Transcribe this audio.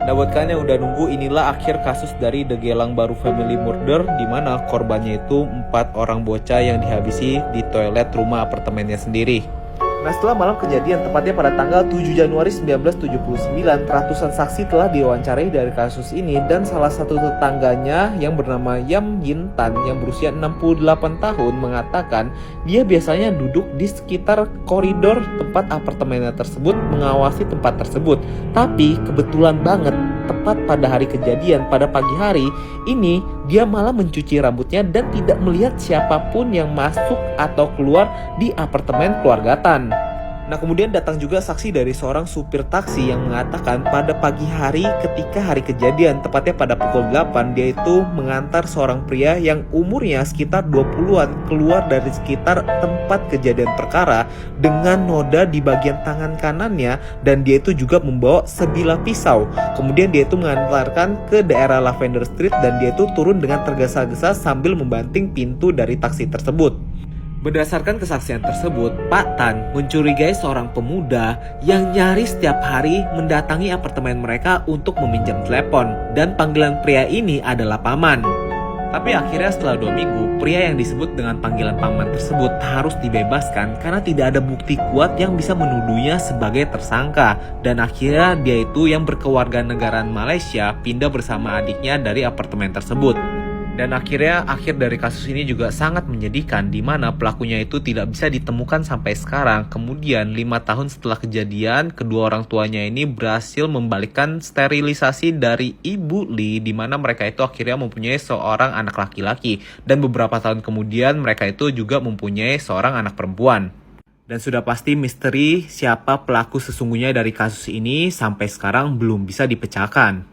Nah, buat kalian yang udah nunggu, inilah akhir kasus dari The Gelang Baru Family Murder, di mana korbannya itu 4 orang bocah yang dihabisi di toilet rumah apartemennya sendiri. Nah, setelah malam kejadian, tepatnya pada tanggal 7 Januari 1979, ratusan saksi telah diwawancarai dari kasus ini, dan salah satu tetangganya yang bernama Yam Yin Tan yang berusia 68 tahun mengatakan dia biasanya duduk di sekitar koridor tempat apartemennya tersebut mengawasi tempat tersebut. Tapi kebetulan banget tepat pada hari kejadian pada pagi hari ini dia malah mencuci rambutnya dan tidak melihat siapapun yang masuk atau keluar di apartemen keluarga Tan. Nah, kemudian datang juga saksi dari seorang supir taksi yang mengatakan pada pagi hari ketika hari kejadian, tepatnya pada pukul 8, dia itu mengantar seorang pria yang umurnya sekitar 20-an keluar dari sekitar tempat kejadian perkara dengan noda di bagian tangan kanannya, dan dia itu juga membawa sebilah pisau. Kemudian dia itu mengantarkan ke daerah Lavender Street dan dia itu turun dengan tergesa-gesa sambil membanting pintu dari taksi tersebut. Berdasarkan kesaksian tersebut, Pak Tan mencurigai seorang pemuda yang nyaris setiap hari mendatangi apartemen mereka untuk meminjam telepon, dan panggilan pria ini adalah paman. Tapi akhirnya setelah 2 minggu, pria yang disebut dengan panggilan paman tersebut harus dibebaskan karena tidak ada bukti kuat yang bisa menuduhnya sebagai tersangka. Dan akhirnya dia itu yang berkewarganegaraan Malaysia pindah bersama adiknya dari apartemen tersebut. Dan akhirnya akhir dari kasus ini juga sangat menyedihkan, di mana pelakunya itu tidak bisa ditemukan sampai sekarang. Kemudian 5 tahun setelah kejadian, kedua orang tuanya ini berhasil membalikkan sterilisasi dari Ibu Lee, di mana mereka itu akhirnya mempunyai seorang anak laki-laki. Dan beberapa tahun kemudian mereka itu juga mempunyai seorang anak perempuan. Dan sudah pasti misteri siapa pelaku sesungguhnya dari kasus ini sampai sekarang belum bisa dipecahkan.